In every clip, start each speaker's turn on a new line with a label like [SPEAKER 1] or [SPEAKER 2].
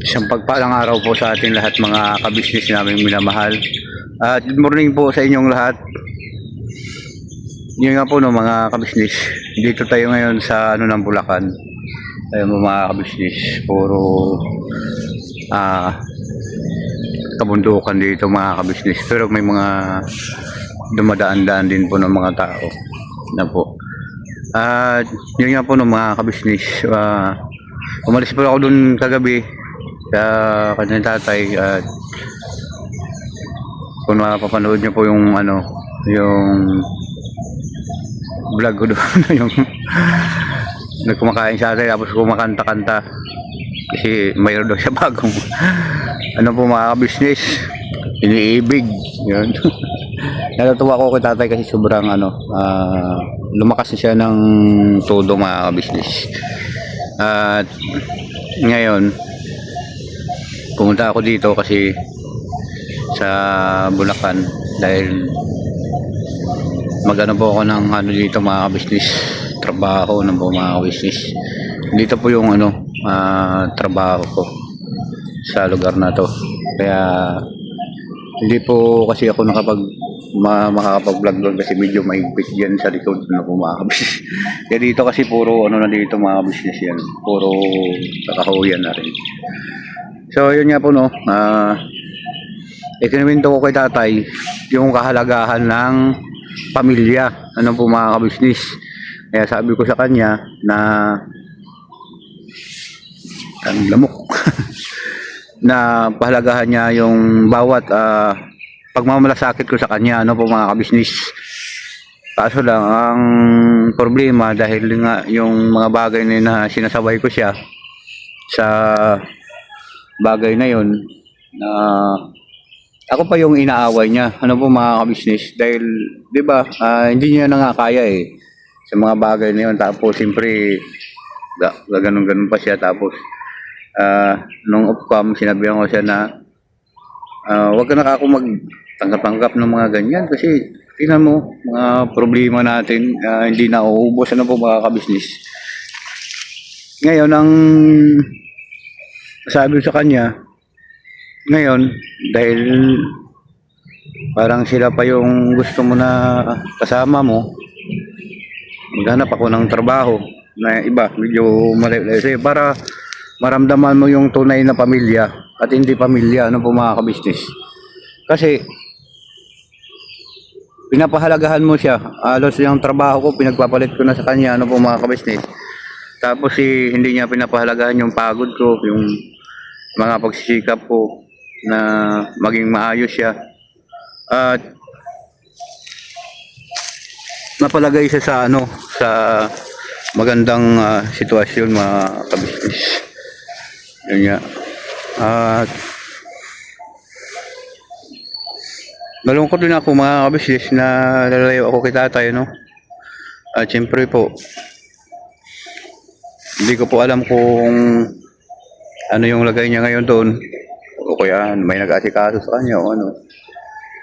[SPEAKER 1] Isang pagpalang araw po sa ating lahat mga kabisnes naming minamahal. At good morning po sa inyong lahat. Yun nga po no mga kabisnes. Dito tayo ngayon sa ng Bulacan. Tayo mga kabisnes. Puro kabundukan dito mga kabisnes. Pero may mga dumadaan-daan din po ng mga tao. Na po. At yun nga po no mga kabisnes. Umalis po ako dun kagabi sa kanyang tatay at kung mapapanood nyo po yung yung vlog ko doon yung nagkumakain sa atin tapos kumakanta-kanta kasi mayroon daw siya bagong po mga business iniibig yun. Natutuwa ko kay tatay kasi sobrang lumakas na siya ng todo mga business. At ngayon pumunta ako dito kasi sa Bulacan dahil magano po ako ng dito mga business trabaho ng mga business dito po yung trabaho ko sa lugar na to kaya hindi po kasi ako makakapag-vlog doon kasi medyo mahigpit yan sa likod na po mga business kaya dito kasi puro na dito mga business yan puro kakahuyan na rin. So yun nga po no, ikinuwento ko kay tatay yung kahalagahan ng pamilya po mga kabisnis. Kaya sabi ko sa kanya na ang lamok na pahalagahan niya yung bawat pagmamalasakit ko sa kanya po mga kabisnis. Kaso lang ang problema dahil nga yung mga bagay na sinasabay ko siya sa bagay na yun na ako pa yung inaaway niya po mga kabisnes dahil di ba hindi niya na nga kaya sa mga bagay na yun tapos siyempre ganun pa siya tapos nung upcom sinabihan ko siya na wag ka na ako magtanggap-tanggap ng mga ganyan kasi tingnan mo mga problema natin hindi na uubos po mga kabisnes. Ngayon ang sabi sa kanya ngayon dahil parang sila pa yung gusto mo na kasama mo maghanap ako ng trabaho na iba medyo malayo sa'yo para maramdaman mo yung tunay na pamilya at hindi pamilya po mga kabisnes kasi pinapahalagahan mo siya alos yung trabaho ko pinagpapalit ko na sa kanya po mga kabisnes tapos hindi niya pinapahalagahan yung pagod ko yung mga pagsisikap ko na maging maayos siya at napalagay siya sa sa magandang sitwasyon mga kabisnes yun nga at malungkot din ako mga kabisnes na lalayo ako kay tatay at syempre po hindi ko po alam kung yung lagay niya ngayon doon o kaya may nag-asikaso sa kanya o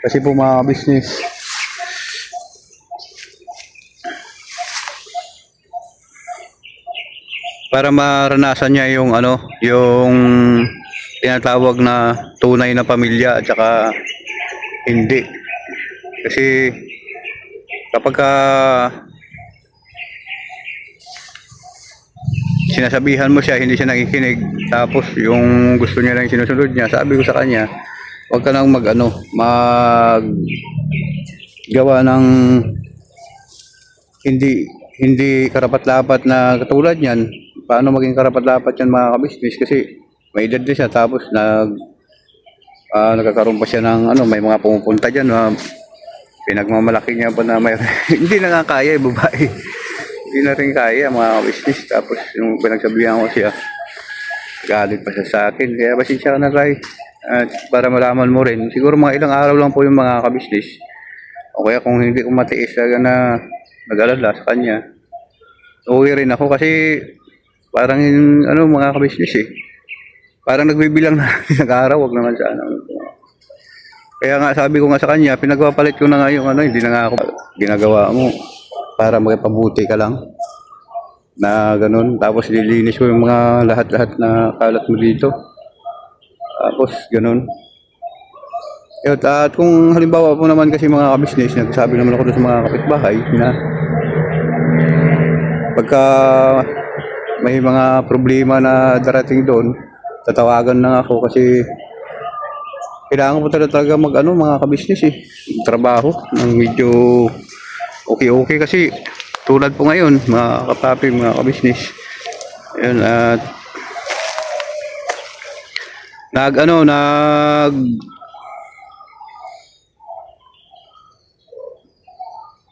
[SPEAKER 1] kasi po mga business para maranasan niya yung yung tinatawag na tunay na pamilya at saka hindi kasi kapag sinasabihan mo siya hindi siya nakikinig tapos yung gusto niya lang sinusunod niya sabi ko sa kanya wag ka nang gawa ng hindi karapat-dapat na katulad niyan paano maging karapat-dapat yan mga kabisnes kasi may edad din siya tapos nagkakaroon pa siya ng may mga pumupunta dyan pinagmamalaki niya pa na may hindi na nga kaya babae hindi na rin kaya mga business tapos yung pinagsabihan ko siya galit pa siya sa akin kaya pasensya ka na Ray at para malaman mo rin siguro mga ilang araw lang po yung mga kabisnes o kaya kung hindi ko matiis talaga na nag-alala sa kanya uwi rin ako kasi parang mga kabisnes parang nagbibilang na nag-araw wag naman sana kaya nga sabi ko nga sa kanya pinagpapalit ko na nga yung hindi na nga ako ginagawa mo para makipabuti ka lang na ganun. Tapos lilinis ko yung mga lahat-lahat na kalat mo dito. Tapos ganun. At kung halimbawa po naman kasi mga kabisnes, nagsabi naman ako doon sa mga kapitbahay na pagka may mga problema na darating doon, tatawagan na ako kasi kailangan ko talaga mga kabisnes trabaho ng medyo okay kasi tulad po ngayon mga kapapi, mga kabisnes. Ayun, at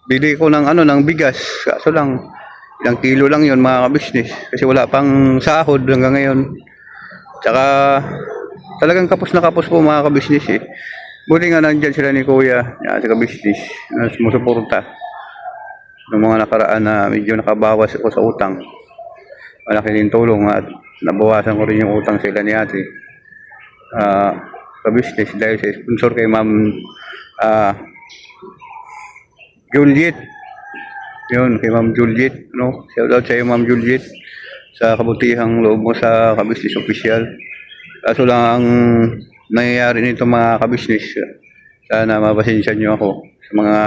[SPEAKER 1] bili ko ng bigas. Kaso lang ilang kilo lang 'yon mga kabisnes kasi wala pang sahod hanggang ngayon. Tsaka talagang kapos na kapos po mga kabisnes Buti nga nandiyan sila ni Kuya, sa kabisnes, na sumusuporta ng mga nakaraan na medyo nakabawas ako sa utang. Malaki din tulong at nabawasan ko rin yung utang sa ila ni ate. Kabisnes dahil sa sponsor kay Ma'am Juliet. Yun, kay Ma'am Juliet, no? Shout out sa iyo, Ma'am Juliet, sa kabutihang loob mo sa kabisnes official. Kaso lang ang nangyayari nito mga kabisnes, sana mapasensya nyo ako sa mga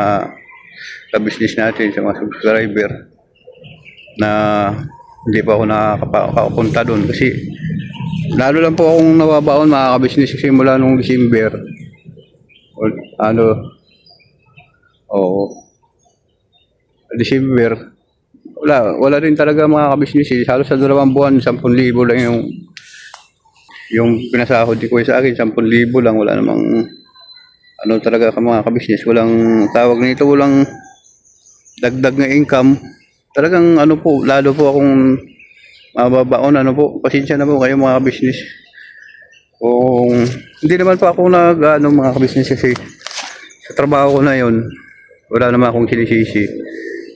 [SPEAKER 1] kabisnes natin, sa mga subscriber na hindi pa ako nakakapunta doon kasi lalo lang po akong nababaon mga kabisnes simula nung December. December, wala rin talaga mga kabisnes halos sa 2 buwan 10,000 lang yung pinasahod ni Kuya sa akin, 10,000 lang. Wala namang talaga mga kabisnes, walang tawag nito, walang dagdag na income. Talagang po, lalo po akong mababaon. Pasensya na po kayo mga kabisnes kung hindi naman pa ako mga kabisnes kasi sa trabaho ko na yon wala naman akong sinisisi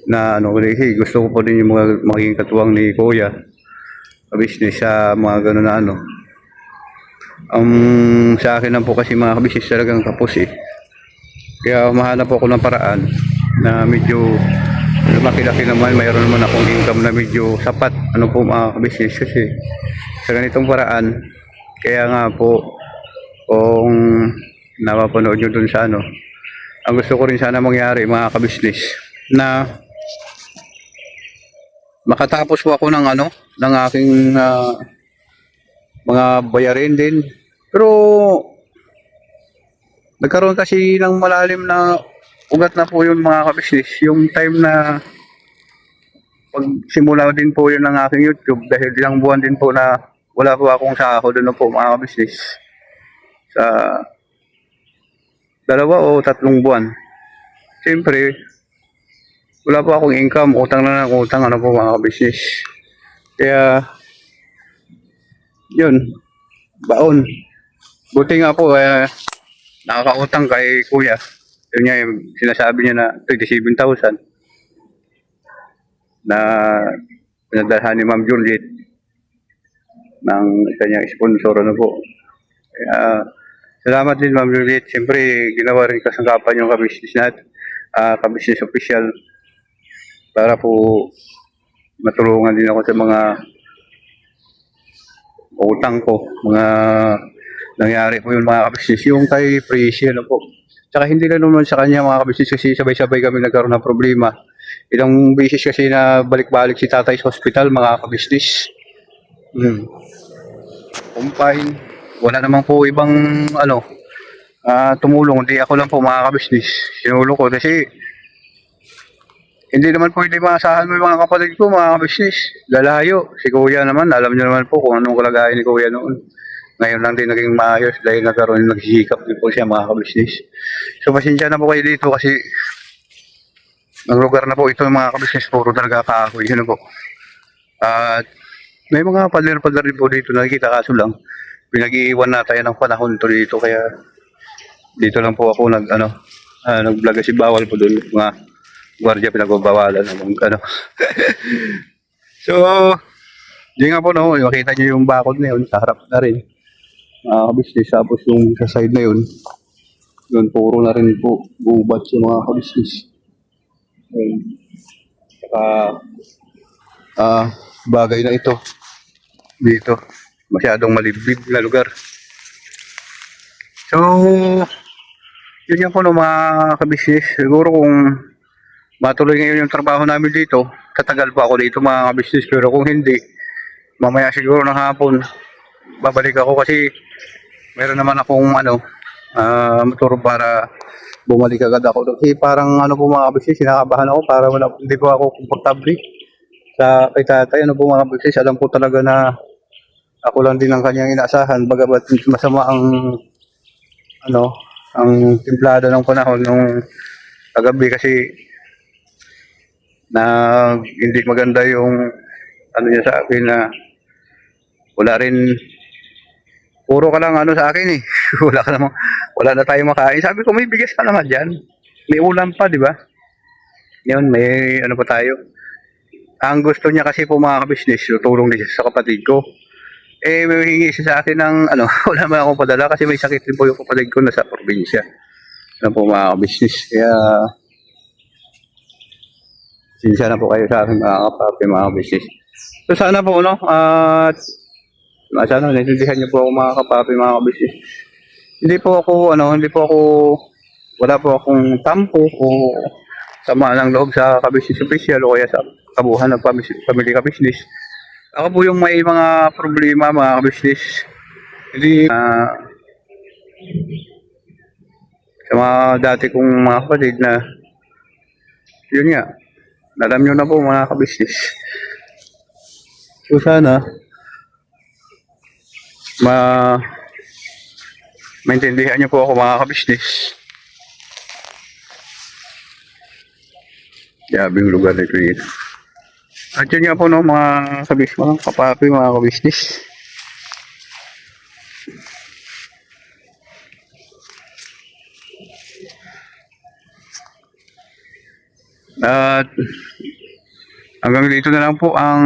[SPEAKER 1] na kasi gusto ko po din yung mga maging katuwang ni Kuya kabisnes sa mga gano'n na sa akin lang po kasi mga kabisnes talagang kapos kaya mahanap po ako ng paraan na medyo lumaki-laki naman, mayroon naman akong income na medyo sapat po mga kabisnes kasi sa ganitong paraan. Kaya nga po kung napapanood nyo dun sa ang gusto ko rin sana mangyari mga kabisnes na makatapos po ako ng aking mga bayarin din. Pero nagkaroon kasi ng malalim na ugat na po yun mga kabisnes. Yung time na pagsimula din po yun ng aking YouTube dahil ilang buwan din po na wala po akong sahod po mga kabisnes. Sa 2 o 3 buwan. Siyempre, wala po akong income. Utang na ng utang po mga kabisnes. Kaya yun, baon. Buti nga po nakakautang kay Kuya. Yun nga yung sinasabi niya na 27,000 na pinadalhan ni Ma'am Juliet ng kanyang sponsor po. Kaya salamat din Ma'am Juliet. Siyempre ginawa rin kasangkapan yung kabisnes natin, kabisnes official para po matulungan din ako sa mga utang ko, mga nangyari po yung mga kabisnes, yung kay Prissy po. Tsaka hindi lang naman sa kanya mga kabisnes kasi sabay-sabay kami nagkaroon ng problema. Ilang beses kasi na balik-balik si tatay sa hospital mga kabisnes. Kumpain, wala naman po ibang tumulong, hindi ako lang po mga kabisnes. Sinulong ko kasi hindi naman po hindi maasahan mo yung mga kapatid ko, mga kabisnes. Lalayo. Si Kuya naman, alam niyo naman po kung anong kalagayan ni Kuya noon. Ngayon lang din naging maayos dahil nagsisikap din po siya mga kabisnes. So pasensya na po kayo dito kasi ang lugar na po ito mga kabisnes, puro talaga kahoy. Yun po. At may mga pader-pader din po dito nakikita, kaso lang pinag-iiwan na tayo ng panahon to dito kaya dito lang po ako nag-vlog kasi bawal po doon mga gwardiya, pinagbabawalan So yun nga po makita nyo yung bakod na yun sa harap na rin kabisnes. Tapos yung sa side na yun puro na rin po gubat yung mga kabisnes. Saka bagay na ito dito. Masyadong malibig na lugar. So, yun yan po no mga kabisnes. Siguro kung matuloy ngayon yung trabaho namin dito, tatagal pa ako dito mga kabisnes. Pero kung hindi, mamaya siguro ng hapon, babalik ako kasi meron naman akong motor para bumalik agad ako. Kasi parang ano po mga kabisnes, sinakabahan ako para hindi po ako komportable sa kay tatay. Ano po mga kabisnes, alam po talaga na ako lang din ang kanyang inaasahan. Bagamat masama ang timplada ng panahon nung kagabi kasi na hindi maganda yung niya sa akin na wala rin puro ka lang sa akin eh. Wala na tayong makain. Sabi ko may bigas pa naman diyan. May ulam pa, di ba? Yun, may pa tayo. Ang gusto niya kasi po mga kabisnes, tulong din sa kapatid ko. May hingi siya sa akin ng wala man akong padala kasi may sakit din po yung kapatid ko nasa probinsya. Ano po mga kabisnes. Kaya sinsya na po kayo sa akin mga kapapi, mga kabisnes. So sana po at sana naintindihan niyo po ako mga kapapi, mga kabisnes. Hindi po ako wala po akong tampo o sama ng loob sa kabisnes official o kaya sa kabuhan ng family kabisnes. Ako po yung may mga problema mga kabisnes. Hindi sa mga dati kong mga kapatid na yun nga, alam nyo na po mga kabisnes. So sana maintindihan nyo po ako mga kabisnes. Yabing lugar nito yun. At yun nga po mga kabisnes, mga kapapi, mga kabisnes. At hanggang dito na lang po ang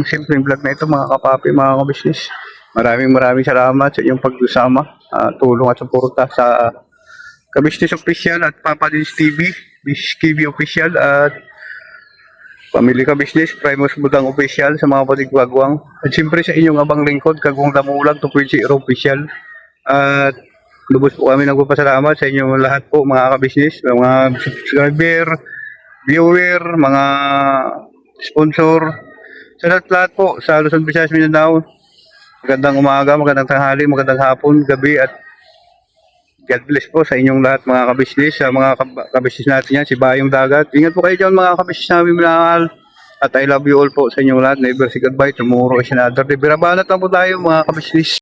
[SPEAKER 1] simpleng vlog na ito mga kapapi, mga kabisnes. Maraming salamat sa inyong pagdusama, tulong at suporta sa Kabisnes Official at Papa Dins TV, BishKB Official at Family Kabisnes, Primus Budang Official sa mga patigwagwang. At siyempre sa inyong abang lingkod, Kagwang Damulag, 2.0 Official. At lubos po kami nagpapasalamat sa inyong lahat po mga kabisnes, mga subscriber, viewer, mga sponsor, sa lahat po sa Luzon, Visayas, Mindanao. Magandang umaga, magandang tanghali, magandang hapon, gabi at God bless po sa inyong lahat mga kabisnes, sa mga kabisnes natin yan, si Bayong Dagat. Ingat po kayo dyan mga kabisnes namin minahal. At I love you all po sa inyong lahat. Never say goodbye, tomorrow is another day. Birabanat lang po tayo mga kabisnes.